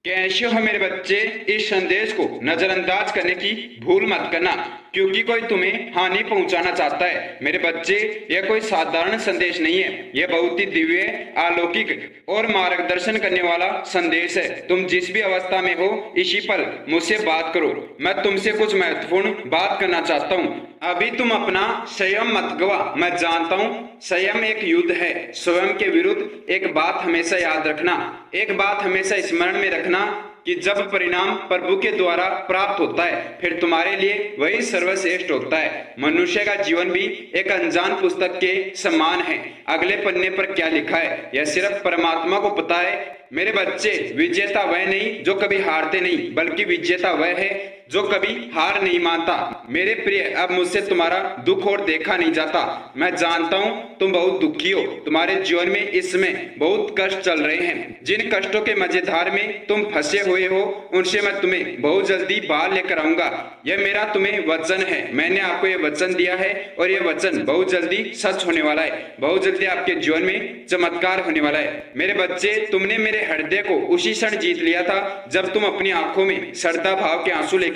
कैसे हो मेरे बच्चे। इस संदेश को नजरअंदाज करने की भूल मत करना, क्योंकि कोई तुम्हें हानि पहुंचाना चाहता है। मेरे बच्चे, यह कोई साधारण संदेश नहीं है, यह बहुत ही दिव्य, अलौकिक और मार्गदर्शन करने वाला संदेश है। तुम जिस भी अवस्था में हो, इसी पल मुझसे बात करो। मैं तुमसे कुछ महत्वपूर्ण बात करना चाहता हूँ। अभी तुम अपना संयम मत गवा। मैं जानता हूँ संयम एक युद्ध है। स्वयं के विरुद्ध एक बात हमेशा याद रखना, एक बात हमेशा स्मरण में रखना कि जब परिणाम प्रभु के द्वारा प्राप्त होता है, फिर तुम्हारे लिए वही सर्वश्रेष्ठ होता है। मनुष्य का जीवन भी एक अनजान पुस्तक के समान है। अगले पन्ने पर क्या लिखा है, यह सिर्फ परमात्मा को पता है। मेरे बच्चे, विजेता वह नहीं जो कभी हारते नहीं, बल्कि विजेता वह है जो कभी हार नहीं मानता। मेरे प्रिय, अब मुझसे तुम्हारा दुख और देखा नहीं जाता। मैं जानता हूँ तुम बहुत दुखी हो। तुम्हारे जीवन में इस समय बहुत कष्ट चल रहे हैं। जिन कष्टों के मजेदार में तुम फंसे हुए हो, उनसे मैं तुम्हें बहुत जल्दी बाहर लेकर आऊंगा। यह मेरा तुम्हें वचन है। मैंने आपको यह वचन दिया है और यह वचन बहुत जल्दी सच होने वाला है। बहुत जल्दी आपके जीवन में चमत्कार होने वाला है। मेरे बच्चे, तुमने मेरे हृदय को उसी क्षण जीत लिया था जब तुम अपनी आंखों में श्रद्धा भाव के आंसू लेकर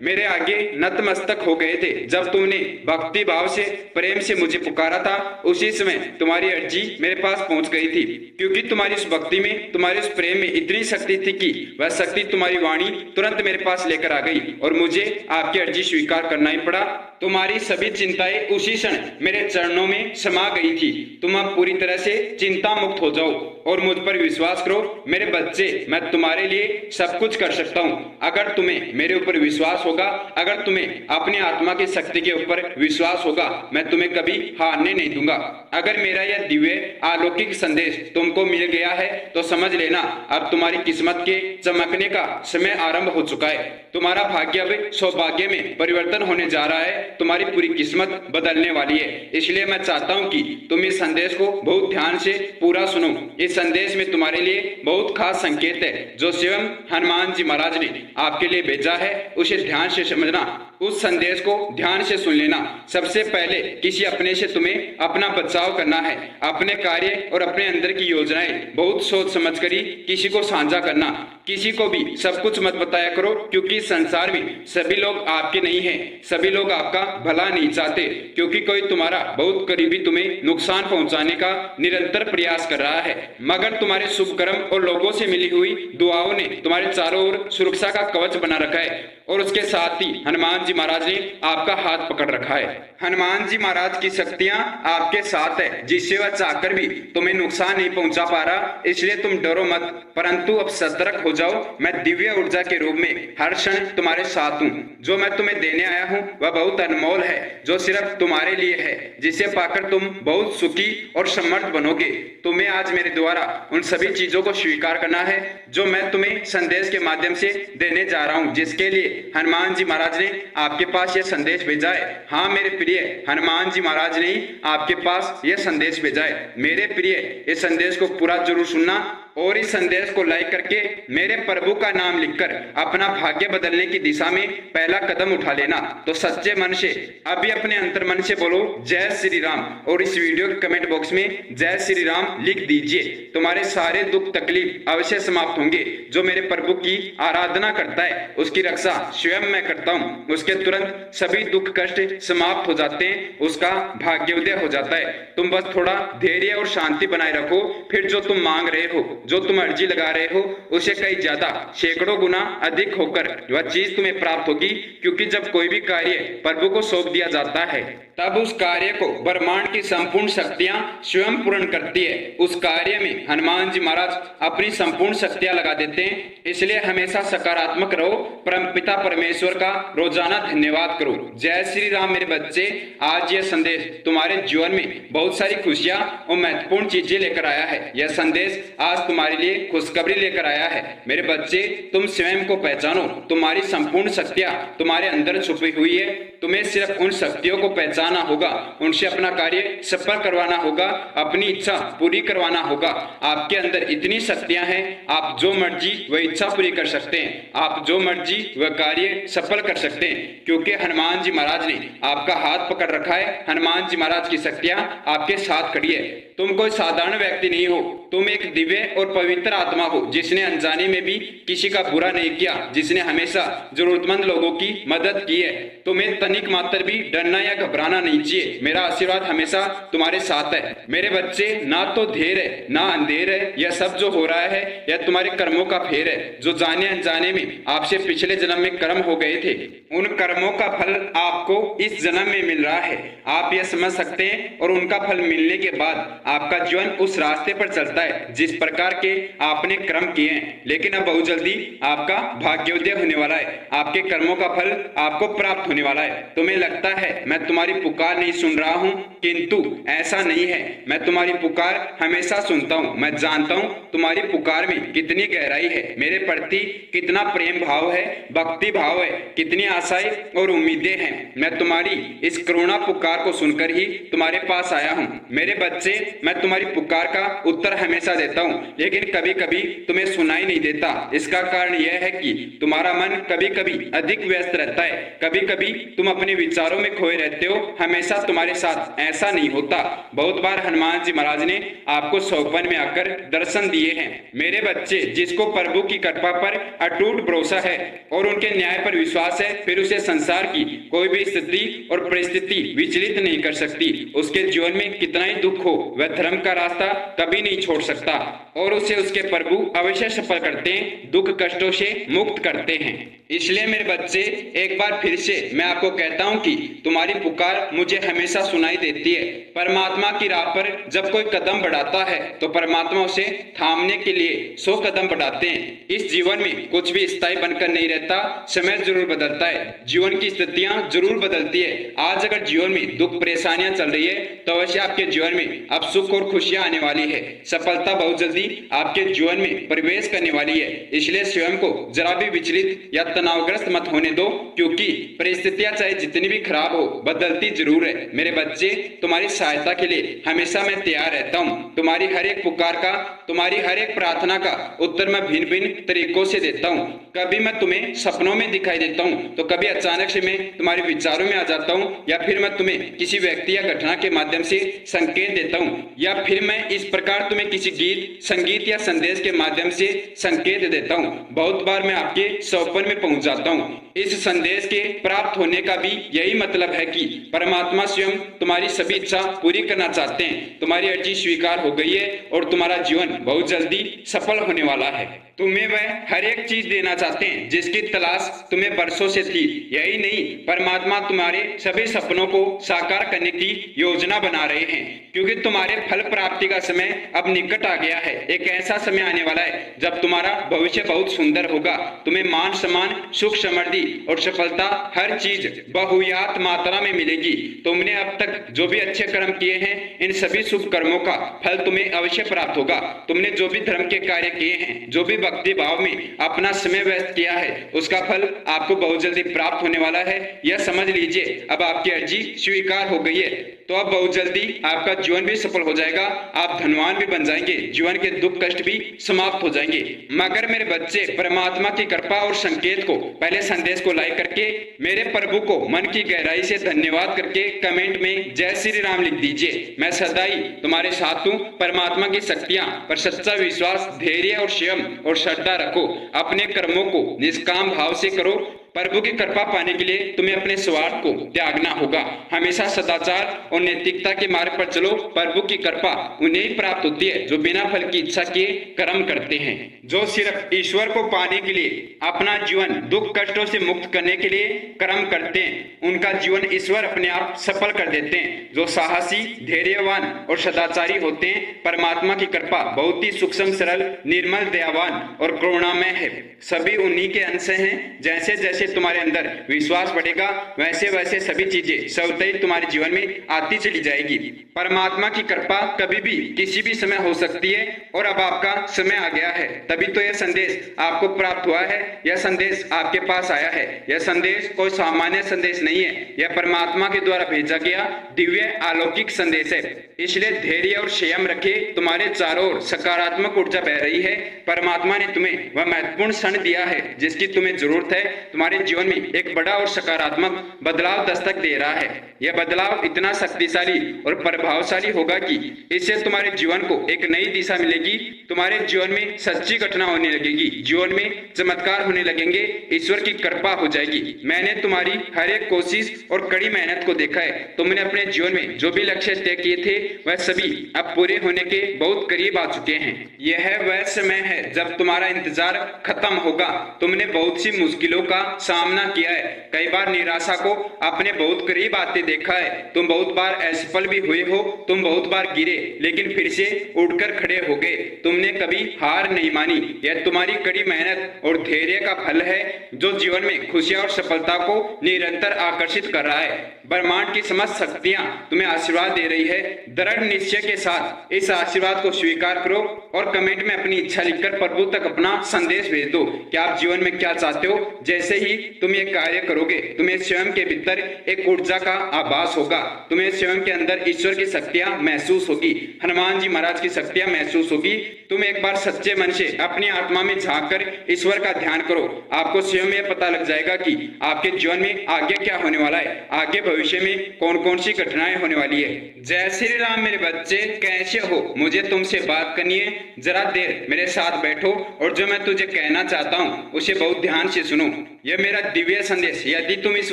मेरे आगे नतमस्तक हो गए थे। जब तुमने भक्ति भाव से, प्रेम से मुझे पुकारा था, उसी समय तुम्हारी अर्जी मेरे पास पहुंच गई थी। क्योंकि तुम्हारी उस भक्ति में, तुम्हारे उस प्रेम में इतनी शक्ति थी कि वह शक्ति तुम्हारी वाणी तुरंत मेरे पास लेकर आ गई और मुझे आपकी अर्जी स्वीकार करना ही पड़ा। तुम्हारी सभी चिंताएं उसी क्षण मेरे चरणों में समा गई थी। तुम अब पूरी तरह से चिंता मुक्त हो जाओ और मुझ पर विश्वास करो। मेरे बच्चे, मैं तुम्हारे लिए सब कुछ कर सकता हूँ। अगर तुम्हें मेरे ऊपर विश्वास होगा, अगर तुम्हें अपनी आत्मा की शक्ति के ऊपर विश्वास होगा, मैं तुम्हें कभी हारने नहीं दूंगा। अगर मेरा यह दिव्य अलौकिक संदेश तुमको मिल गया है तो समझ लेना, अब तुम्हारी किस्मत के चमकने का समय आरंभ हो चुका है। तुम्हारा भाग्य अब सौभाग्य में परिवर्तन होने जा रहा है। तुम्हारी पूरी किस्मत बदलने वाली है। इसलिए मैं चाहता हूँ कि तुम इस संदेश को बहुत ध्यान से पूरा सुनो। इस संदेश में तुम्हारे लिए बहुत खास संकेत है जो स्वयं हनुमान जी महाराज ने आपके लिए भेजा है। उसे ध्यान से समझना, उस संदेश को ध्यान से सुन लेना। सबसे पहले किसी अपने से तुम्हें अपना बचाव करना है। अपने कार्य और अपने अंदर की योजनाएं बहुत सोच समझ कर ही किसी को साझा करना। किसी को भी सब कुछ मत बताया करो, क्योंकि संसार में सभी लोग आपके नहीं हैं। सभी लोग आपका भला नहीं चाहते, क्योंकि कोई तुम्हारा बहुत करीबी तुम्हें नुकसान पहुंचाने का निरंतर प्रयास कर रहा है। मगर तुम्हारे शुभ कर्म और लोगों से मिली हुई दुआओं ने तुम्हारे चारों ओर सुरक्षा का कवच बना रखा है और उसके साथ ही हनुमान जी महाराज ने आपका हाथ पकड़ रखा है। हनुमान जी महाराज की शक्तियां आपके साथ है, जिससे वह चाहकर भी तुम्हें नुकसान नहीं पहुंचा पा रहा। इसलिए तुम डरो मत, परंतु अब सतर्क हो जाओ। मैं दिव्य ऊर्जा के रूप में हर क्षण तुम्हारे साथ हूँ। जो मैं तुम्हें देने आया हूँ वह बहुत अनमोल है, जो सिर्फ तुम्हारे लिए है, जिसे पाकर तुम बहुत सुखी और समर्थ बनोगे। तुम्हें आज मेरे द्वारा उन सभी चीजों को स्वीकार करना है जो मैं तुम्हें संदेश के माध्यम से देने जा रहा हूँ, जिसके लिए हनुमान जी महाराज ने आपके पास यह संदेश भेजा है। हाँ मेरे प्रिय, हनुमान जी महाराज ने आपके पास यह संदेश भेजा है। मेरे प्रिय, इस संदेश को पूरा जरूर सुनना और इस संदेश को लाइक करके मेरे प्रभु का नाम लिखकर अपना भाग्य बदलने की दिशा में पहला कदम उठा लेना। तो सच्चे मन से अभी अपने अंतर मन से बोलो जय श्री राम और इस वीडियो के कमेंट बॉक्स में जय श्री राम लिख दीजिए। तुम्हारे सारे दुख तकलीफ अवश्य समाप्त होंगे। जो मेरे प्रभु की आराधना करता है उसकी रक्षा स्वयं मैं करता हूँ। उसके तुरंत सभी दुख कष्ट समाप्त हो जाते हैं, उसका भाग्योदय हो जाता है। तुम बस थोड़ा धैर्य और शांति बनाए रखो, फिर जो तुम मांग रहे हो, जो तुम अर्जी लगा रहे हो, उसे कई ज्यादा सैकड़ों गुना अधिक होकर वह चीज तुम्हें प्राप्त होगी। क्योंकि जब कोई भी कार्य प्रभु को सौंप दिया जाता है, तब उस कार्य को ब्रह्मांड की संपूर्ण शक्तियां स्वयं पूर्ण करती है। उस कार्य में हनुमान जी महाराज अपनी संपूर्ण शक्तियां लगा देते हैं। इसलिए हमेशा सकारात्मक रहो। परमपिता परमेश्वर का रोजाना धन्यवाद करो। जय श्री राम मेरे बच्चे। आज यह संदेश तुम्हारे जीवन में बहुत सारी खुशियां और महत्वपूर्ण चीजें लेकर आया है। यह संदेश आज तुम्हारे लिए खुशखबरी लेकर आया है। मेरे बच्चे, तुम स्वयं को पहचानो। तुम्हारी संपूर्ण शक्तियां तुम्हारे अंदर छुपी हुई है। तुम्हें सिर्फ उन शक्तियों को पहचानना होगा, उनसे अपना कार्य सफल करवाना होगा, अपनी इच्छा पूरी करवाना होगा। आपके अंदर इतनी शक्तियां हैं, आप जो मर्जी वह इच्छा पूरी कर सकते हैं, आप जो मर्जी वह कार्य सफल कर सकते हैं। क्योंकि हनुमान जी महाराज ने आपका हाथ पकड़ रखा है। हनुमान जी महाराज की शक्तियां आपके साथ खड़ी है। तुम कोई साधारण व्यक्ति नहीं हो, तुम एक दिव्य और पवित्र आत्मा हो जिसने अनजाने में भी किसी का बुरा नहीं किया, जिसने हमेशा जरूरतमंद लोगों की मदद की है। तुम्हें तनिक मात्र भी डरना या घबराना नहीं चाहिए। मेरा आशीर्वाद हमेशा तुम्हारे साथ है। मेरे बच्चे, ना तो देर है ना अंधेर है। यह सब जो हो रहा है यह तुम्हारे कर्मों का फेर है, जो जाने अनजाने में आपसे पिछले जन्म में कर्म हो गए थे। उन कर्मों का फल आपको इस जन्म में मिल रहा है। आप यह समझ सकते हैं और उनका फल मिलने के बाद आपका जीवन उस रास्ते पर चलता है जिस प्रकार के आपने कर्म किए हैं। लेकिन अब बहुत जल्दी आपका भाग्योदय होने वाला है। आपके कर्मों का फल आपको प्राप्त होने वाला है। तुम्हें लगता है मैं तुम्हारी पुकार नहीं सुन रहा हूँ, किंतु ऐसा नहीं है। मैं तुम्हारी पुकार हमेशा सुनता हूँ। मैं जानता हूँ तुम्हारी पुकार में कितनी गहराई है, मेरे प्रति कितना प्रेम भाव है, भक्ति भाव है, कितनी आशाएं और उम्मीदें हैं। मैं तुम्हारी इस करुणा पुकार को सुनकर ही तुम्हारे पास आया हूँ। मेरे बच्चे, मैं तुम्हारी पुकार का उत्तर हमेशा देता हूँ, लेकिन कभी कभी तुम्हें सुनाई नहीं देता। इसका कारण यह है कि तुम्हारा मन कभी कभी अधिक व्यस्त रहता है। कभी कभी तुम अपने विचारों में खोए रहते हो। हमेशा तुम्हारे साथ ऐसा नहीं होता। बहुत बार हनुमान जी महाराज ने आपको सौपन में आकर दर्शन दिए हैं। मेरे बच्चे, जिसको प्रभु की कृपा पर अटूट भरोसा है और उनके न्याय पर विश्वास है, फिर उसे संसार की कोई भी स्थिति और परिस्थिति विचलित नहीं कर सकती। उसके जीवन में कितना ही दुख हो, वह धर्म का रास्ता कभी नहीं छोड़ सकता और उसे उसके प्रभु अवश्य सफल करते हैं, दुख कष्टों से मुक्त करते हैं। इसलिए मेरे बच्चे, एक बार फिर से मैं आपको कहता हूं कि तुम्हारी पुकार मुझे हमेशा सुनाई देती है। परमात्मा की राह पर जब कोई कदम बढ़ाता है तो परमात्मा उसे थामने के लिए 100 कदम बढ़ाते हैं। इस जीवन में कुछ भी स्थायी बनकर नहीं रहता। समय जरूर बदलता है, जीवन की स्थितियां जरूर बदलती है। आज अगर जीवन में दुख परेशानियां चल रही है तो अवश्य आपके जीवन में अब सुख और खुशियां आने वाली है। सफलता बहुत जल्दी आपके जीवन में प्रवेश करने वाली है। इसलिए स्वयं को जरा भी विचलित या तनावग्रस्त मत होने दो, क्योंकि परिस्थितियां चाहे जितनी भी खराब हो, बदलती जरूर है। मेरे बच्चे, तुम्हारी सहायता के लिए हमेशा मैं तैयार रहता हूँ। तुम्हारी हर एक पुकार का, तुम्हारी हर एक प्रार्थना का उत्तर मैं भिन्न भिन्न तरीकों से देता हूँ। कभी मैं तुम्हें सपनों में दिखाई देता हूँ, तो कभी अचानक से मैं तुम्हारे विचारों में आ जाता हूँ, या फिर मैं तुम्हें किसी व्यक्ति या घटना के माध्यम से संकेत देता हूँ, या फिर मैं इस प्रकार तुम्हें किसी गीत, संगीत या संदेश के माध्यम से संकेत देता हूँ। बहुत बार मैं आपके सौपन में पहुंच जाता हूँ। इस संदेश के प्राप्त होने का भी यही मतलब है कि परमात्मा स्वयं तुम्हारी सभी इच्छा पूरी करना चाहते हैं। तुम्हारी अर्जी स्वीकार हो गई है और तुम्हारा जीवन बहुत जल्दी सफल होने वाला है। तुम्हें वह हर एक चीज देना चाहते हैं जिसकी तलाश तुम्हें बरसों से थी। यही नहीं, परमात्मा तुम्हारे सभी सपनों को साकार करने की योजना बना रहे हैं, क्योंकि तुम्हारे फल प्राप्ति का समय अब निकट आ गया है। एक ऐसा समय आने वाला है जब तुम्हारा भविष्य बहुत सुंदर होगा। तुम्हें मान सम्मान, सुख समृद्धि और सफलता हर चीज बहुयात मात्रा में मिलेगी। तुमने अब तक जो भी अच्छे कर्म किए हैं, इन सभी शुभ कर्मों का फल तुम्हें अवश्य प्राप्त होगा। तुमने जो भी धर्म के कार्य किए हैं, जो भी भक्ति भाव में अपना समय व्यस्त किया है, उसका फल आपको बहुत जल्दी प्राप्त होने वाला है। यह समझ लीजिए, अब आपकी अर्जी स्वीकार हो गई है, तो अब बहुत जल्दी आपका जीवन भी सफल हो जाएगा। आप धनवान भी बन जाएंगे, जीवन के दुख कष्ट भी समाप्त हो जाएंगे। मगर मेरे बच्चे, परमात्मा की कृपा और संकेत को, पहले संदेश को लाइक करके मेरे प्रभु को मन की गहराई से धन्यवाद करके कमेंट में जय श्री राम लिख दीजिए। मैं सदा ही तुम्हारे साथ हूँ। परमात्मा की शक्तियां पर सच्चा विश्वास, धैर्य और संयम और श्रद्धा रखो। अपने कर्मों को निष्काम भाव से करो। प्रभु की कृपा पाने के लिए तुम्हें अपने स्वार्थ को त्यागना होगा। हमेशा सदाचार और नैतिकता के मार्ग पर चलो। प्रभु की कृपा उन्हें ही प्राप्त होती है जो बिना फल की इच्छा किए कर्म करते हैं, जो सिर्फ ईश्वर को पाने के लिए, अपना जीवन दुख कष्टों से मुक्त करने के लिए कर्म करते हैं। उनका जीवन ईश्वर अपने आप सफल कर देते हैं। जो साहसी, धैर्यवान और सदाचारी होते हैं, परमात्मा की कृपा बहुत ही सूक्ष्म, सरल, निर्मल, दयावान और करुणामय है। सभी उन्हीं के अंश हैं। जैसे जैसे तुम्हारे अंदर विश्वास बढ़ेगा, वैसे वैसे सभी चीजें स्वतः ही तुम्हारे जीवन में आती चली जाएगी। परमात्मा की कृपा कभी भी किसी भी समय हो सकती है और अब आपका समय आ गया है। तभी तो यह संदेश आपको प्राप्त हुआ है, यह संदेश आपके पास आया है। यह संदेश कोई सामान्य संदेश नहीं है, यह परमात्मा के द्वारा भेजा गया दिव्य अलौकिक संदेश है। इसलिए धैर्य और संयम रखे। तुम्हारे चारों ओर सकारात्मक ऊर्जा बह रही है। परमात्मा ने तुम्हें वह महत्वपूर्ण क्षण दिया है जिसकी तुम्हें जरूरत है। तुम्हारे तुम्हारे जीवन में एक बड़ा और सकारात्मक बदलाव दस्तक दे रहा है। यह बदलाव इतना शक्तिशाली और प्रभावशाली होगा कि इससे तुम्हारे जीवन को एक नई दिशा मिलेगी। तुम्हारे जीवन में सच्ची घटना होने लगेगी, जीवन में चमत्कार होने लगेंगे, ईश्वर की कृपा हो जाएगी। मैंने तुम्हारी हर एक कोशिश और कड़ी मेहनत को देखा है। तुमने अपने जीवन में जो भी लक्ष्य तय किए थे वह सभी अब पूरे होने के बहुत करीब आ चुके हैं। यह वह समय है जब तुम्हारा इंतजार खत्म होगा। तुमने बहुत सी मुश्किलों का सामना किया है, कई बार निराशा को अपने बहुत करीब आते देखा है। तुम बहुत बार असफल भी हुए हो, तुम बहुत बार गिरे लेकिन फिर से उठकर खड़े हो गए। तुमने कभी हार नहीं मानी। यह तुम्हारी कड़ी मेहनत और धैर्य का फल है जो जीवन में खुशियां और सफलता को निरंतर आकर्षित कर रहा है। ब्रह्मांड की समस्त शक्तियां तुम्हें आशीर्वाद दे रही है। दृढ़ निश्चय के साथ इस आशीर्वाद को स्वीकार करो और कमेंट में अपनी इच्छा लिखकर प्रभु तक अपना संदेश भेज दो कि आप जीवन में क्या चाहते हो। जैसे ही तुम ये कार्य करोगे तुम्हें स्वयं के भीतर एक ऊर्जा का आभास होगा। तुम्हें स्वयं के अंदर ईश्वर की शक्तियां महसूस होगी, हनुमान जी महाराज की शक्तियां महसूस होगी। तुम एक बार सच्चे मन से अपनी आत्मा में झांक कर ईश्वर का ध्यान करो। आपको स्वयं यह पता लग जाएगा कि आपके जीवन में आगे क्या होने वाला है, आगे भविष्य में कौन कौन सी घटनाएं होने वाली है। जय श्री राम मेरे बच्चे, कैसे हो? मुझे तुमसे बात करनी है। जरा देर मेरे साथ बैठो और जो मैं तुझे कहना चाहता हूँ उसे बहुत ध्यान से सुनो। यह मेरा दिव्य संदेश यदि तुम इस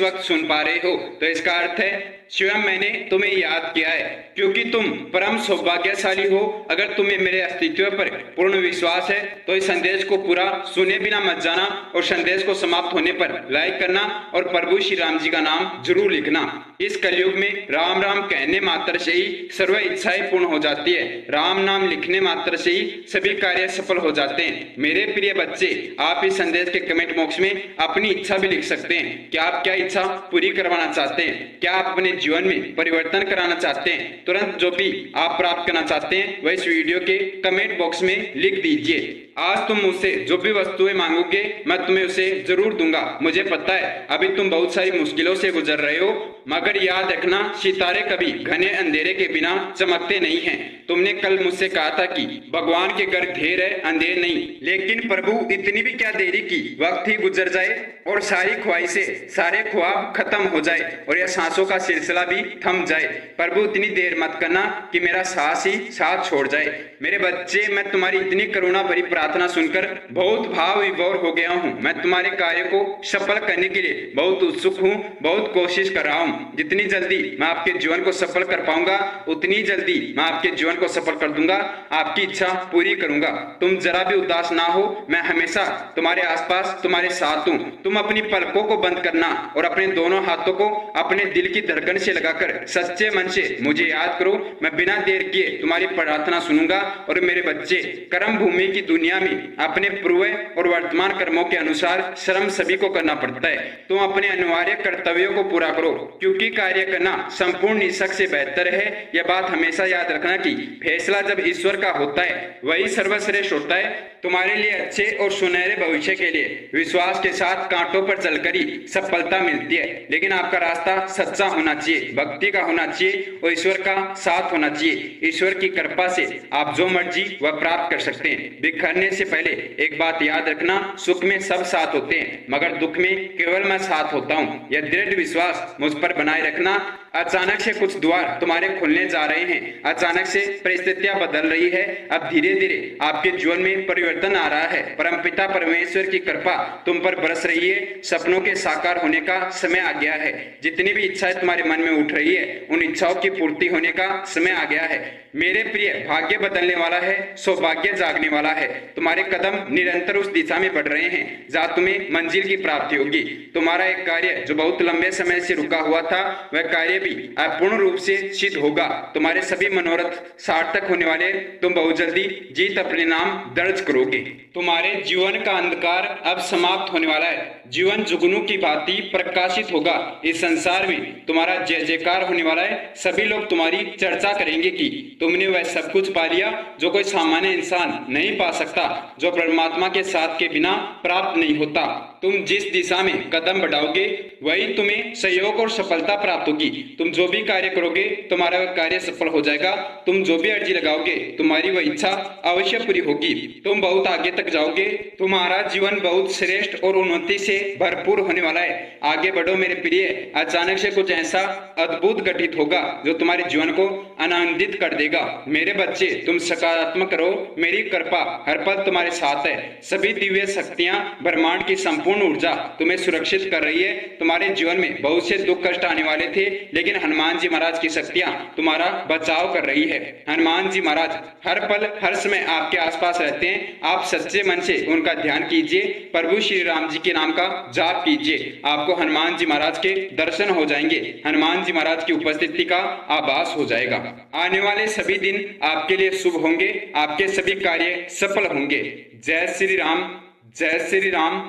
वक्त सुन पा रहे हो तो इसका अर्थ है स्वयं मैंने तुम्हें याद किया है, क्योंकि तुम परम सौभाग्यशाली हो। अगर तुम्हें मेरे अस्तित्व पर पूर्ण विश्वास है तो इस संदेश को पूरा सुने बिना मत जाना और संदेश को समाप्त होने पर लाइक करना और प्रभु श्री राम जी का नाम जरूर लिखना। इस कलयुग में राम राम कहने मात्र से ही सर्व इच्छाएं पूर्ण हो जाती है। राम नाम लिखने मात्र से ही सभी कार्य सफल हो जाते हैं। मेरे प्रिय बच्चे, आप इस संदेश के कमेंट बॉक्स में अपनी इच्छा भी लिख सकते हैं कि आप क्या इच्छा पूरी करवाना चाहते हैं, क्या आप अपने जीवन में परिवर्तन कराना चाहते हैं। तुरंत जो भी आप प्राप्त करना चाहते हैं वह इस वीडियो के कमेंट बॉक्स में लिख दीजिए। आज तुम मुझसे जो भी वस्तुएं मांगोगे मैं तुम्हें उसे जरूर दूंगा। मुझे पता है अभी तुम बहुत सारी मुश्किलों से गुजर रहे हो, मगर याद रखना सितारे कभी घने अंधेरे के बिना चमकते नहीं हैं। तुमने कल मुझसे कहा था कि भगवान के घर ढेर है अंधेर नहीं, लेकिन प्रभु इतनी भी क्या देरी की, वक्त ही गुजर जाए और सारी ख्वाहिशें सारे ख्वाब खत्म हो जाए और यह सांसों का सिलसिला भी थम जाए। प्रभु इतनी देर मत करना कि मेरा सांस ही साथ छोड़ जाए। मेरे बच्चे, मैं तुम्हारी इतनी करुणा भरी प्रार्थना सुनकर बहुत भाव विभोर हो गया हूँ। मैं तुम्हारे कार्य को सफल करने के लिए बहुत उत्सुक हूँ, बहुत कोशिश कर रहा हूँ। जितनी जल्दी मैं आपके जीवन को सफल कर पाऊंगा उतनी जल्दी मैं आपके जीवन को सफल कर दूंगा, आपकी इच्छा पूरी करूंगा। तुम जरा भी उदास ना हो, मैं हमेशा तुम्हारे आसपास तुम्हारे साथ हूँ। तुम अपनी पलकों को बंद करना और अपने दोनों हाथों को अपने दिल की धड़कन से लगाकर सच्चे मन से मुझे याद करो। मैं बिना देर किए तुम्हारी प्रार्थना सुनूंगा। और मेरे बच्चे, कर्म भूमि की दुनिया में अपने पूर्व और वर्तमान कर्मों के अनुसार श्रम सभी को करना पड़ता है। तुम अपने अनिवार्य कर्तव्यों को पूरा करो, क्योंकि कार्य करना संपूर्ण निष्क से बेहतर है। यह बात हमेशा याद रखना कि फैसला जब ईश्वर का होता है वही सर्वश्रेष्ठ होता है। तुम्हारे लिए अच्छे और सुनहरे भविष्य के लिए विश्वास के साथ कांटों पर चलकर ही सफलता मिलती है, लेकिन आपका रास्ता सच्चा होना चाहिए, भक्ति का होना चाहिए और ईश्वर का साथ होना चाहिए। ईश्वर की कृपा से आप जो मर्जी वह प्राप्त कर सकते हैं। बिखरने से पहले एक बात याद रखना, सुख में सब साथ होते हैं मगर दुख में केवल मैं साथ होता हूँ। यह दृढ़ विश्वास मुझ पर बनाए रखना। अचानक से कुछ द्वार तुम्हारे खुलने जा रहे हैं, अचानक से परिस्थितियां बदल रही है। अब धीरे धीरे आपके जीवन में परिवर्तन आ रहा है। परमपिता परमेश्वर की कृपा तुम पर बरस रही है। सपनों के साकार होने का समय आ गया है। जितनी भी इच्छाएं तुम्हारे मन में उठ रही है उन इच्छाओं की पूर्ति होने का समय आ गया है। मेरे प्रिय, भाग्य बदलने वाला है, सौभाग्य जागने वाला है। तुम्हारे कदम निरंतर उस दिशा में बढ़ रहे हैं जहाँ तुम्हें मंजिल की प्राप्ति होगी। तुम्हारा एक कार्य जो बहुत लंबे समय से रुका हुआ था वह कार्य भी पूर्ण रूप से सिद्ध होगा। तुम्हारे सभी मनोरथ सार्थक होने वाले। तुम बहुत जल्दी जीत अपने नाम दर्ज करोगे। तुम्हारे जीवन का अंधकार अब समाप्त होने वाला है। जीवन जुगनू की भांति प्रकाशित होगा। इस संसार में तुम्हारा जय जयकार होने वाला है। सभी लोग तुम्हारी चर्चा करेंगे कि तुमने वह सब कुछ पा लिया जो कोई सामान्य इंसान नहीं पा सकता, जो परमात्मा के साथ के बिना प्राप्त नहीं होता। तुम जिस दिशा में कदम बढ़ाओगे वही तुम्हें सहयोग और सफलता प्राप्त होगी। तुम जो भी कार्य करोगे तुम्हारा वह कार्य सफल हो जाएगा। तुम जो भी अर्जी लगाओगे तुम्हारी वह इच्छा अवश्य पूरी होगी। तुम बहुत आगे तक जाओगे। तुम्हारा जीवन बहुत श्रेष्ठ और उन्नति से भरपूर होने वाला है। आगे बढ़ो मेरे प्रिय। अचानक से कुछ ऐसा अद्भुत घटित होगा जो तुम्हारे जीवन को आनंदित कर देगा। मेरे बच्चे, तुम सकारात्मक रहो। मेरी कृपा हर पल तुम्हारे साथ है। सभी दिव्य शक्तियां, ब्रह्मांड की संपूर्ण ऊर्जा तुम्हें सुरक्षित कर रही है। तुम्हारे जीवन में बहुत से दुख कष्ट आने वाले थे, लेकिन हनुमान जी महाराज की शक्तियां तुम्हारा बचाव कर रही है। हनुमान जी महाराज हर पल हर समय आपके आसपास रहते हैं। आप सच्चे मन से उनका ध्यान कीजिए, प्रभु श्री राम जी के नाम का जाप कीजिए। आपको हनुमान जी महाराज के दर्शन हो जाएंगे। हनुमान जी महाराज की उपस्थिति का आभास हो जाएगा। आने वाले सभी दिन आपके लिए शुभ होंगे। आपके सभी कार्य सफल होंगे। जय श्री राम, जय श्री राम,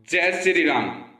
जय श्री राम।